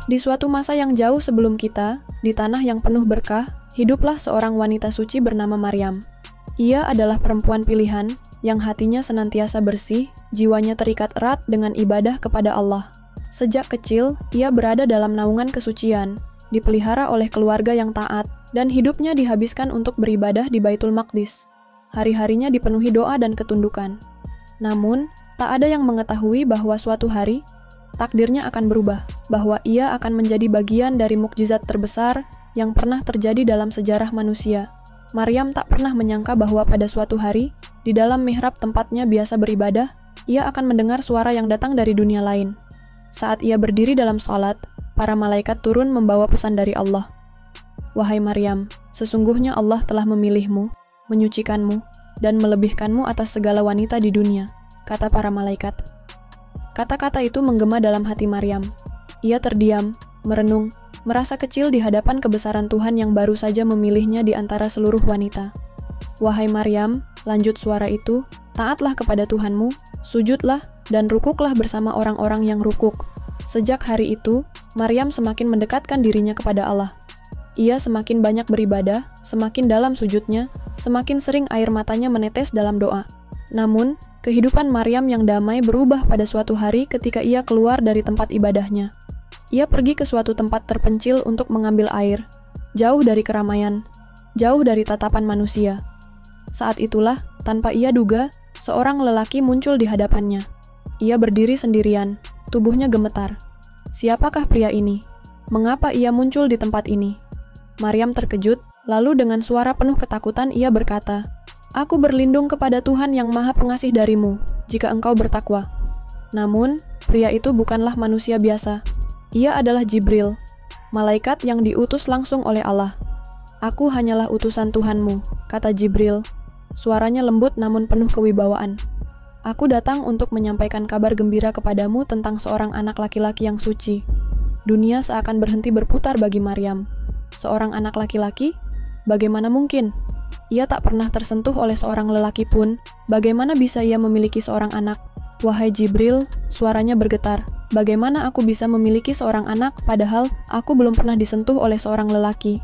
Di suatu masa yang jauh sebelum kita, di tanah yang penuh berkah, hiduplah seorang wanita suci bernama Maryam. Ia adalah perempuan pilihan yang hatinya senantiasa bersih, jiwanya terikat erat dengan ibadah kepada Allah. Sejak kecil, ia berada dalam naungan kesucian, dipelihara oleh keluarga yang taat, dan hidupnya dihabiskan untuk beribadah di Baitul Maqdis. Hari-harinya dipenuhi doa dan ketundukan. Namun, tak ada yang mengetahui bahwa suatu hari, takdirnya akan berubah, bahwa ia akan menjadi bagian dari mukjizat terbesar yang pernah terjadi dalam sejarah manusia. Maryam tak pernah menyangka bahwa pada suatu hari, di dalam mihrab tempatnya biasa beribadah, ia akan mendengar suara yang datang dari dunia lain. Saat ia berdiri dalam sholat, para malaikat turun membawa pesan dari Allah. Wahai Maryam, sesungguhnya Allah telah memilihmu, menyucikanmu, dan melebihkanmu atas segala wanita di dunia, kata para malaikat. Kata-kata itu menggema dalam hati Maryam. Ia terdiam, merenung, merasa kecil di hadapan kebesaran Tuhan yang baru saja memilihnya di antara seluruh wanita. Wahai Maryam, lanjut suara itu, taatlah kepada Tuhanmu, sujudlah, dan rukuklah bersama orang-orang yang rukuk. Sejak hari itu, Maryam semakin mendekatkan dirinya kepada Allah. Ia semakin banyak beribadah, semakin dalam sujudnya, semakin sering air matanya menetes dalam doa. Namun, kehidupan Maryam yang damai berubah pada suatu hari ketika ia keluar dari tempat ibadahnya. Ia pergi ke suatu tempat terpencil untuk mengambil air, jauh dari keramaian, jauh dari tatapan manusia. Saat itulah, tanpa ia duga, seorang lelaki muncul di hadapannya. Ia berdiri sendirian, tubuhnya gemetar. Siapakah pria ini? Mengapa ia muncul di tempat ini? Maryam terkejut, lalu dengan suara penuh ketakutan ia berkata, "Aku berlindung kepada Tuhan yang Maha Pengasih darimu, jika engkau bertakwa." Namun, pria itu bukanlah manusia biasa. Ia adalah Jibril, malaikat yang diutus langsung oleh Allah. "Aku hanyalah utusan Tuhanmu," kata Jibril. Suaranya lembut namun penuh kewibawaan. "Aku datang untuk menyampaikan kabar gembira kepadamu tentang seorang anak laki-laki yang suci." Dunia seakan berhenti berputar bagi Maryam. Seorang anak laki-laki? Bagaimana mungkin? Ia tak pernah tersentuh oleh seorang lelaki pun. Bagaimana bisa ia memiliki seorang anak? "Wahai Jibril," suaranya bergetar. "Bagaimana aku bisa memiliki seorang anak padahal aku belum pernah disentuh oleh seorang lelaki?"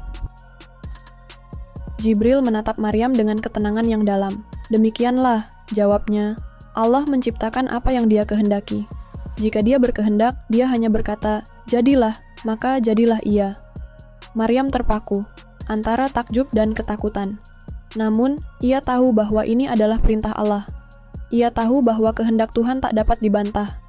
Jibril menatap Maryam dengan ketenangan yang dalam. "Demikianlah," jawabnya. "Allah menciptakan apa yang Dia kehendaki. Jika Dia berkehendak, Dia hanya berkata, 'Jadilah,' maka jadilah ia." Maryam terpaku antara takjub dan ketakutan. Namun, ia tahu bahwa ini adalah perintah Allah. Ia tahu bahwa kehendak Tuhan tak dapat dibantah.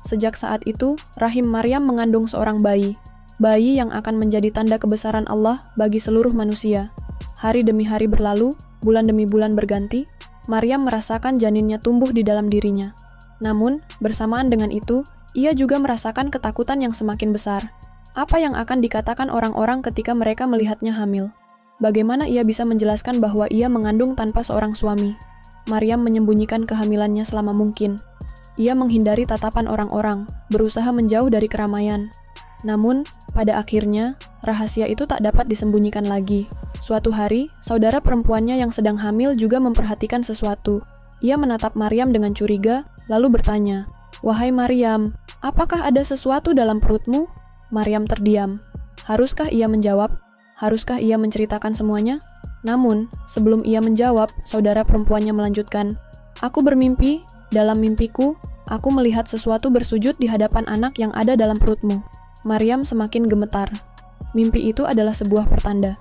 Sejak saat itu, rahim Maryam mengandung seorang bayi. Bayi yang akan menjadi tanda kebesaran Allah bagi seluruh manusia. Hari demi hari berlalu, bulan demi bulan berganti, Maryam merasakan janinnya tumbuh di dalam dirinya. Namun, bersamaan dengan itu, ia juga merasakan ketakutan yang semakin besar. Apa yang akan dikatakan orang-orang ketika mereka melihatnya hamil? Bagaimana ia bisa menjelaskan bahwa ia mengandung tanpa seorang suami? Maryam menyembunyikan kehamilannya selama mungkin. Ia menghindari tatapan orang-orang, berusaha menjauh dari keramaian. Namun, pada akhirnya, rahasia itu tak dapat disembunyikan lagi. Suatu hari, saudara perempuannya yang sedang hamil juga memperhatikan sesuatu. Ia menatap Maryam dengan curiga, lalu bertanya, "Wahai Maryam, apakah ada sesuatu dalam perutmu?" Maryam terdiam. Haruskah ia menjawab? Haruskah ia menceritakan semuanya? Namun, sebelum ia menjawab, saudara perempuannya melanjutkan, "Aku bermimpi, dalam mimpiku, aku melihat sesuatu bersujud di hadapan anak yang ada dalam perutmu." Maryam semakin gemetar. Mimpi itu adalah sebuah pertanda.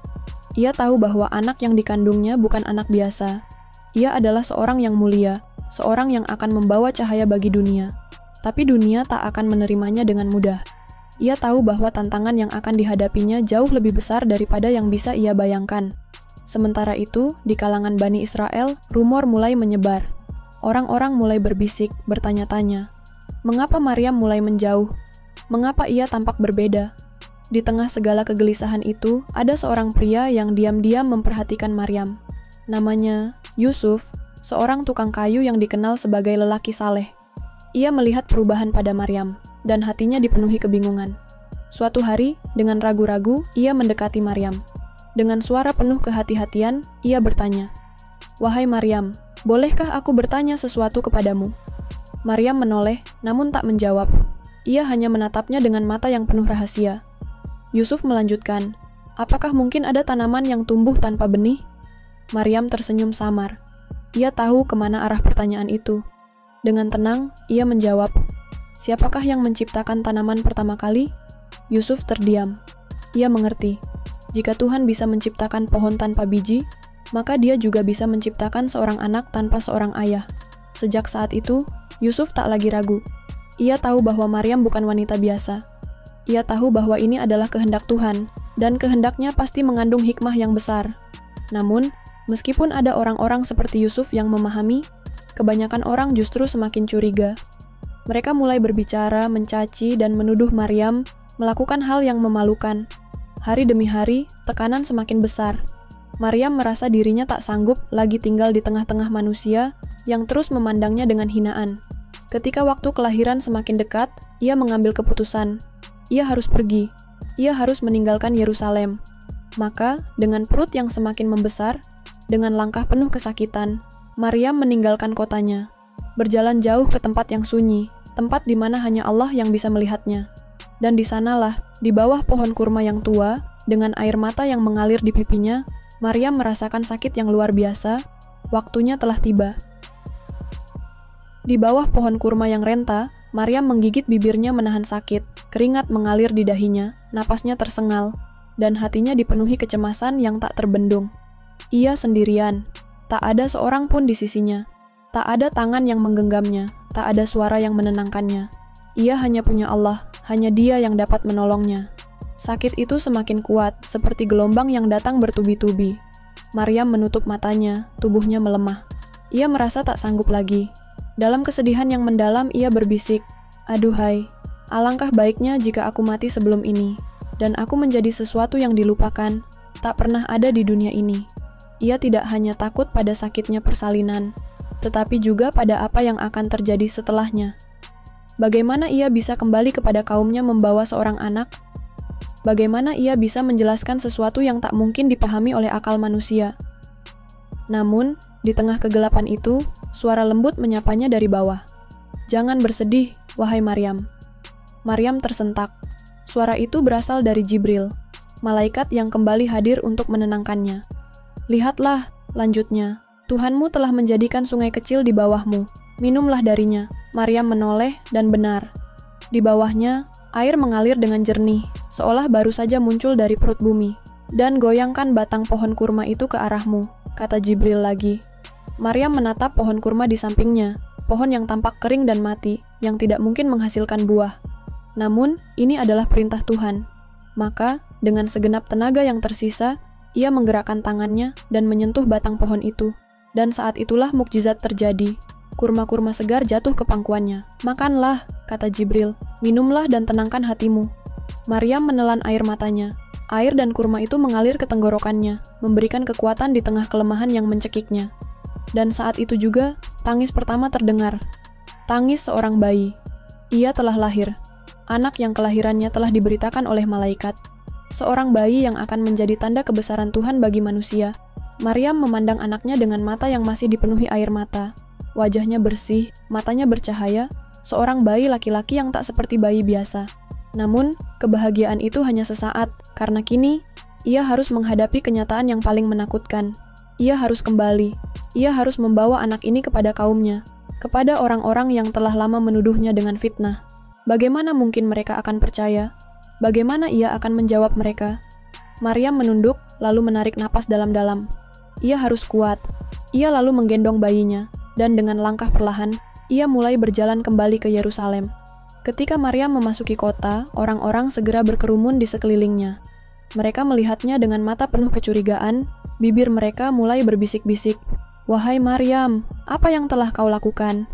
Ia tahu bahwa anak yang dikandungnya bukan anak biasa. Ia adalah seorang yang mulia, seorang yang akan membawa cahaya bagi dunia. Tapi dunia tak akan menerimanya dengan mudah. Ia tahu bahwa tantangan yang akan dihadapinya jauh lebih besar daripada yang bisa ia bayangkan. Sementara itu, di kalangan Bani Israel, rumor mulai menyebar. Orang-orang mulai berbisik, bertanya-tanya, mengapa Maryam mulai menjauh? Mengapa ia tampak berbeda? Di tengah segala kegelisahan itu, ada seorang pria yang diam-diam memperhatikan Maryam. Namanya Yusuf, seorang tukang kayu yang dikenal sebagai lelaki saleh. Ia melihat perubahan pada Maryam, dan hatinya dipenuhi kebingungan. Suatu hari, dengan ragu-ragu, ia mendekati Maryam. Dengan suara penuh kehati-hatian, ia bertanya, "Wahai Maryam, bolehkah aku bertanya sesuatu kepadamu?" Maryam menoleh, namun tak menjawab. Ia hanya menatapnya dengan mata yang penuh rahasia. Yusuf melanjutkan, "Apakah mungkin ada tanaman yang tumbuh tanpa benih?" Maryam tersenyum samar. Ia tahu kemana arah pertanyaan itu. Dengan tenang, ia menjawab, "Siapakah yang menciptakan tanaman pertama kali?" Yusuf terdiam. Ia mengerti. Jika Tuhan bisa menciptakan pohon tanpa biji, maka Dia juga bisa menciptakan seorang anak tanpa seorang ayah. Sejak saat itu, Yusuf tak lagi ragu. Ia tahu bahwa Maryam bukan wanita biasa. Ia tahu bahwa ini adalah kehendak Tuhan, dan kehendaknya pasti mengandung hikmah yang besar. Namun, meskipun ada orang-orang seperti Yusuf yang memahami, kebanyakan orang justru semakin curiga. Mereka mulai berbicara, mencaci, dan menuduh Maryam melakukan hal yang memalukan. Hari demi hari, tekanan semakin besar. Maryam merasa dirinya tak sanggup lagi tinggal di tengah-tengah manusia yang terus memandangnya dengan hinaan. Ketika waktu kelahiran semakin dekat, ia mengambil keputusan. Ia harus pergi. Ia harus meninggalkan Yerusalem. Maka, dengan perut yang semakin membesar, dengan langkah penuh kesakitan, Maryam meninggalkan kotanya, berjalan jauh ke tempat yang sunyi, tempat di mana hanya Allah yang bisa melihatnya. Dan di sanalah, di bawah pohon kurma yang tua, dengan air mata yang mengalir di pipinya, Maryam merasakan sakit yang luar biasa. Waktunya telah tiba. Di bawah pohon kurma yang renta, Maryam menggigit bibirnya menahan sakit, keringat mengalir di dahinya, napasnya tersengal, dan hatinya dipenuhi kecemasan yang tak terbendung. Ia sendirian, tak ada seorang pun di sisinya, tak ada tangan yang menggenggamnya, tak ada suara yang menenangkannya. Ia hanya punya Allah, hanya Dia yang dapat menolongnya. Sakit itu semakin kuat, seperti gelombang yang datang bertubi-tubi. Maryam menutup matanya, tubuhnya melemah. Ia merasa tak sanggup lagi. Dalam kesedihan yang mendalam, ia berbisik, "Aduhai, alangkah baiknya jika aku mati sebelum ini, dan aku menjadi sesuatu yang dilupakan, tak pernah ada di dunia ini." Ia tidak hanya takut pada sakitnya persalinan, tetapi juga pada apa yang akan terjadi setelahnya. Bagaimana ia bisa kembali kepada kaumnya membawa seorang anak? Bagaimana ia bisa menjelaskan sesuatu yang tak mungkin dipahami oleh akal manusia? Namun, di tengah kegelapan itu, suara lembut menyapanya dari bawah. "Jangan bersedih, wahai Maryam." Maryam tersentak. Suara itu berasal dari Jibril, malaikat yang kembali hadir untuk menenangkannya. "Lihatlah," lanjutnya, "Tuhanmu telah menjadikan sungai kecil di bawahmu. Minumlah darinya." Maryam menoleh, dan benar. Di bawahnya, air mengalir dengan jernih, seolah baru saja muncul dari perut bumi. "Dan goyangkan batang pohon kurma itu ke arahmu," kata Jibril lagi. Maryam menatap pohon kurma di sampingnya, pohon yang tampak kering dan mati, yang tidak mungkin menghasilkan buah. Namun, ini adalah perintah Tuhan. Maka, dengan segenap tenaga yang tersisa, ia menggerakkan tangannya dan menyentuh batang pohon itu. Dan saat itulah mukjizat terjadi. Kurma-kurma segar jatuh ke pangkuannya. "Makanlah," kata Jibril, "minumlah dan tenangkan hatimu." Maryam menelan air matanya. Air dan kurma itu mengalir ke tenggorokannya, memberikan kekuatan di tengah kelemahan yang mencekiknya. Dan saat itu juga, tangis pertama terdengar. Tangis seorang bayi. Ia telah lahir. Anak yang kelahirannya telah diberitakan oleh malaikat. Seorang bayi yang akan menjadi tanda kebesaran Tuhan bagi manusia. Maryam memandang anaknya dengan mata yang masih dipenuhi air mata. Wajahnya bersih, matanya bercahaya, seorang bayi laki-laki yang tak seperti bayi biasa. Namun, kebahagiaan itu hanya sesaat, karena kini, ia harus menghadapi kenyataan yang paling menakutkan. Ia harus kembali. Ia harus membawa anak ini kepada kaumnya, kepada orang-orang yang telah lama menuduhnya dengan fitnah. Bagaimana mungkin mereka akan percaya? Bagaimana ia akan menjawab mereka? Maryam menunduk, lalu menarik napas dalam-dalam. Ia harus kuat. Ia lalu menggendong bayinya, dan dengan langkah perlahan, ia mulai berjalan kembali ke Yerusalem. Ketika Maryam memasuki kota, orang-orang segera berkerumun di sekelilingnya. Mereka melihatnya dengan mata penuh kecurigaan, bibir mereka mulai berbisik-bisik. "Wahai Maryam, apa yang telah kau lakukan?"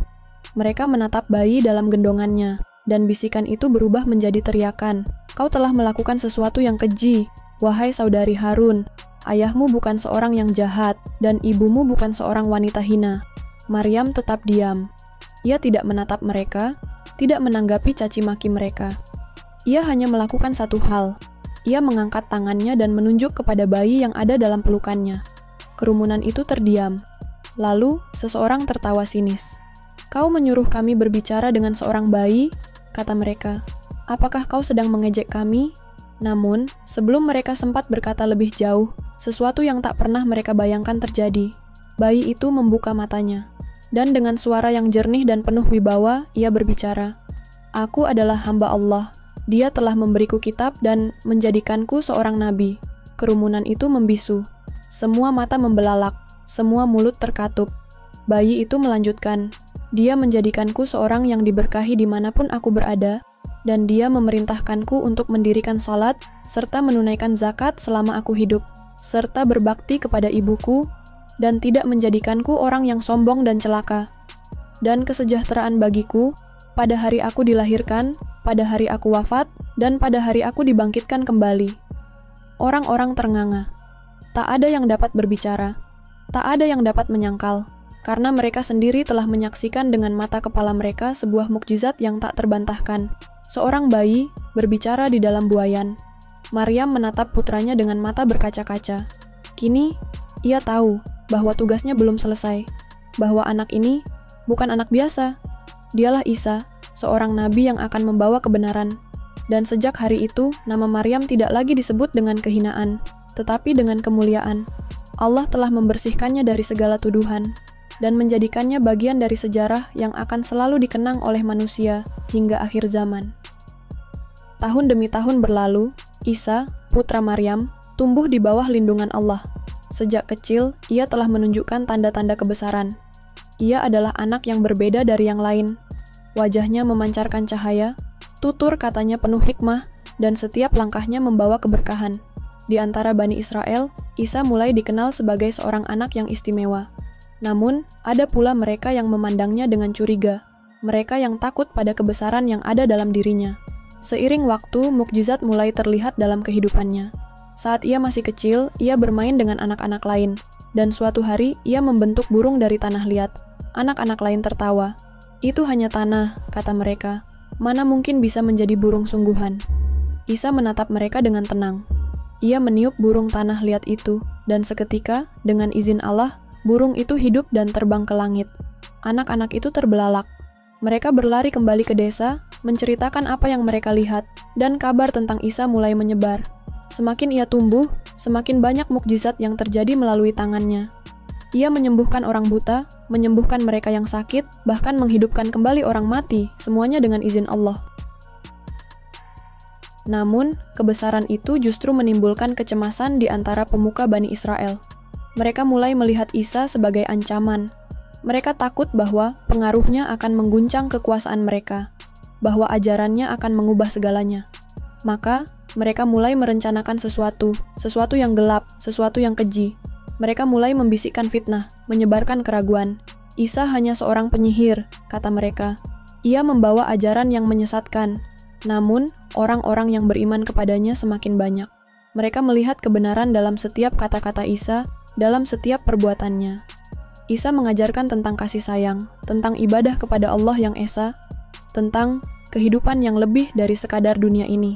Mereka menatap bayi dalam gendongannya, dan bisikan itu berubah menjadi teriakan. "Kau telah melakukan sesuatu yang keji, wahai saudari Harun. Ayahmu bukan seorang yang jahat, dan ibumu bukan seorang wanita hina." Maryam tetap diam. Ia tidak menatap mereka, tidak menanggapi caci maki mereka. Ia hanya melakukan satu hal. Ia mengangkat tangannya dan menunjuk kepada bayi yang ada dalam pelukannya. Kerumunan itu terdiam. Lalu, seseorang tertawa sinis. "Kau menyuruh kami berbicara dengan seorang bayi?" kata mereka. "Apakah kau sedang mengejek kami?" Namun, sebelum mereka sempat berkata lebih jauh, sesuatu yang tak pernah mereka bayangkan terjadi. Bayi itu membuka matanya. Dan dengan suara yang jernih dan penuh wibawa, ia berbicara, "Aku adalah hamba Allah. Dia telah memberiku kitab dan menjadikanku seorang nabi." Kerumunan itu membisu. Semua mata membelalak, semua mulut terkatup. Bayi itu melanjutkan, "Dia menjadikanku seorang yang diberkahi dimanapun aku berada, dan dia memerintahkanku untuk mendirikan salat, serta menunaikan zakat selama aku hidup, serta berbakti kepada ibuku, dan tidak menjadikanku orang yang sombong dan celaka. Dan kesejahteraan bagiku, pada hari aku dilahirkan, pada hari aku wafat, dan pada hari aku dibangkitkan kembali." Orang-orang ternganga. Tak ada yang dapat berbicara. Tak ada yang dapat menyangkal. Karena mereka sendiri telah menyaksikan dengan mata kepala mereka sebuah mukjizat yang tak terbantahkan. Seorang bayi berbicara di dalam buayan. Maryam menatap putranya dengan mata berkaca-kaca. Kini, ia tahu bahwa tugasnya belum selesai. Bahwa anak ini bukan anak biasa. Dialah Isa, seorang nabi yang akan membawa kebenaran. Dan sejak hari itu, nama Maryam tidak lagi disebut dengan kehinaan, tetapi dengan kemuliaan. Allah telah membersihkannya dari segala tuduhan, dan menjadikannya bagian dari sejarah yang akan selalu dikenang oleh manusia hingga akhir zaman. Tahun demi tahun berlalu, Isa, putra Maryam, tumbuh di bawah lindungan Allah. Sejak kecil, ia telah menunjukkan tanda-tanda kebesaran. Ia adalah anak yang berbeda dari yang lain. Wajahnya memancarkan cahaya, tutur katanya penuh hikmah, dan setiap langkahnya membawa keberkahan. Di antara Bani Israel, Isa mulai dikenal sebagai seorang anak yang istimewa. Namun, ada pula mereka yang memandangnya dengan curiga, mereka yang takut pada kebesaran yang ada dalam dirinya. Seiring waktu, mukjizat mulai terlihat dalam kehidupannya. Saat ia masih kecil, ia bermain dengan anak-anak lain, dan suatu hari ia membentuk burung dari tanah liat. Anak-anak lain tertawa. "Itu hanya tanah," kata mereka. "Mana mungkin bisa menjadi burung sungguhan?" Isa menatap mereka dengan tenang. Ia meniup burung tanah liat itu, dan seketika, dengan izin Allah, burung itu hidup dan terbang ke langit. Anak-anak itu terbelalak. Mereka berlari kembali ke desa, menceritakan apa yang mereka lihat, dan kabar tentang Isa mulai menyebar. Semakin ia tumbuh, semakin banyak mukjizat yang terjadi melalui tangannya. Ia menyembuhkan orang buta, menyembuhkan mereka yang sakit, bahkan menghidupkan kembali orang mati, semuanya dengan izin Allah. Namun, kebesaran itu justru menimbulkan kecemasan di antara pemuka Bani Israel. Mereka mulai melihat Isa sebagai ancaman. Mereka takut bahwa pengaruhnya akan mengguncang kekuasaan mereka, bahwa ajarannya akan mengubah segalanya. Maka, mereka mulai merencanakan sesuatu yang gelap, sesuatu yang keji. Mereka mulai membisikkan fitnah, menyebarkan keraguan. Isa hanya seorang penyihir, kata mereka. Ia membawa ajaran yang menyesatkan. Namun, orang-orang yang beriman kepadanya semakin banyak. Mereka melihat kebenaran dalam setiap kata-kata Isa, dalam setiap perbuatannya. Isa mengajarkan tentang kasih sayang, tentang ibadah kepada Allah yang Esa, tentang kehidupan yang lebih dari sekadar dunia ini.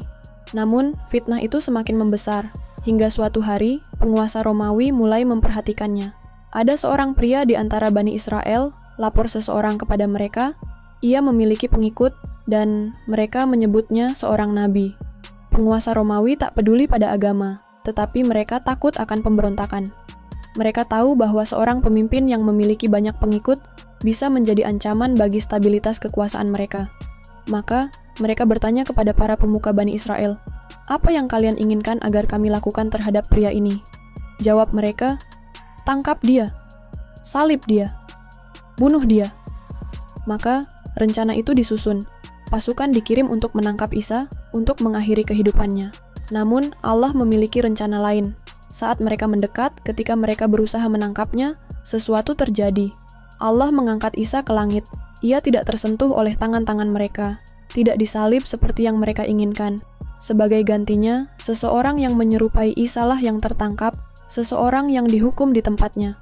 Namun, fitnah itu semakin membesar. Hingga suatu hari, penguasa Romawi mulai memperhatikannya. Ada seorang pria di antara Bani Israel, lapor seseorang kepada mereka, ia memiliki pengikut, dan mereka menyebutnya seorang nabi. Penguasa Romawi tak peduli pada agama, tetapi mereka takut akan pemberontakan. Mereka tahu bahwa seorang pemimpin yang memiliki banyak pengikut bisa menjadi ancaman bagi stabilitas kekuasaan mereka. Maka, mereka bertanya kepada para pemuka Bani Israel, "Apa yang kalian inginkan agar kami lakukan terhadap pria ini?" Jawab mereka, "Tangkap dia, salib dia, bunuh dia." Maka, rencana itu disusun. Pasukan dikirim untuk menangkap Isa, untuk mengakhiri kehidupannya. Namun, Allah memiliki rencana lain. Saat mereka mendekat, ketika mereka berusaha menangkapnya, sesuatu terjadi. Allah mengangkat Isa ke langit. Ia tidak tersentuh oleh tangan-tangan mereka, tidak disalib seperti yang mereka inginkan. Sebagai gantinya, seseorang yang menyerupai Isa lah yang tertangkap, seseorang yang dihukum di tempatnya.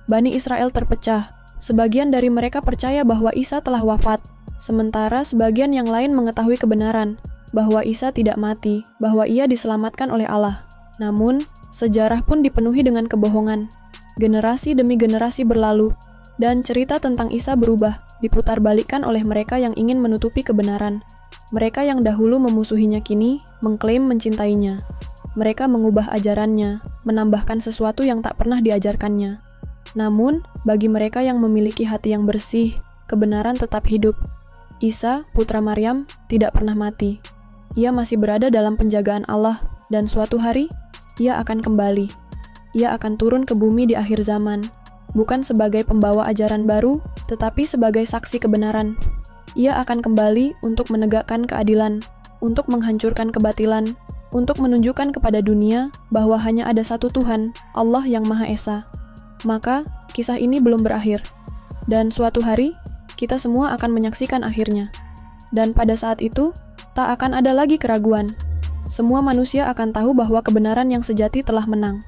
Bani Israel terpecah. Sebagian dari mereka percaya bahwa Isa telah wafat, sementara sebagian yang lain mengetahui kebenaran, bahwa Isa tidak mati, bahwa ia diselamatkan oleh Allah. Namun, sejarah pun dipenuhi dengan kebohongan. Generasi demi generasi berlalu, dan cerita tentang Isa berubah, diputarbalikkan oleh mereka yang ingin menutupi kebenaran. Mereka yang dahulu memusuhinya kini mengklaim mencintainya. Mereka mengubah ajarannya, menambahkan sesuatu yang tak pernah diajarkannya. Namun, bagi mereka yang memiliki hati yang bersih, kebenaran tetap hidup. Isa, putra Maryam, tidak pernah mati. Ia masih berada dalam penjagaan Allah, dan suatu hari, ia akan kembali. Ia akan turun ke bumi di akhir zaman, bukan sebagai pembawa ajaran baru, tetapi sebagai saksi kebenaran. Ia akan kembali untuk menegakkan keadilan, untuk menghancurkan kebatilan, untuk menunjukkan kepada dunia bahwa hanya ada satu Tuhan, Allah yang Maha Esa. Maka, kisah ini belum berakhir. Dan suatu hari, kita semua akan menyaksikan akhirnya. Dan pada saat itu, tak akan ada lagi keraguan. Semua manusia akan tahu bahwa kebenaran yang sejati telah menang.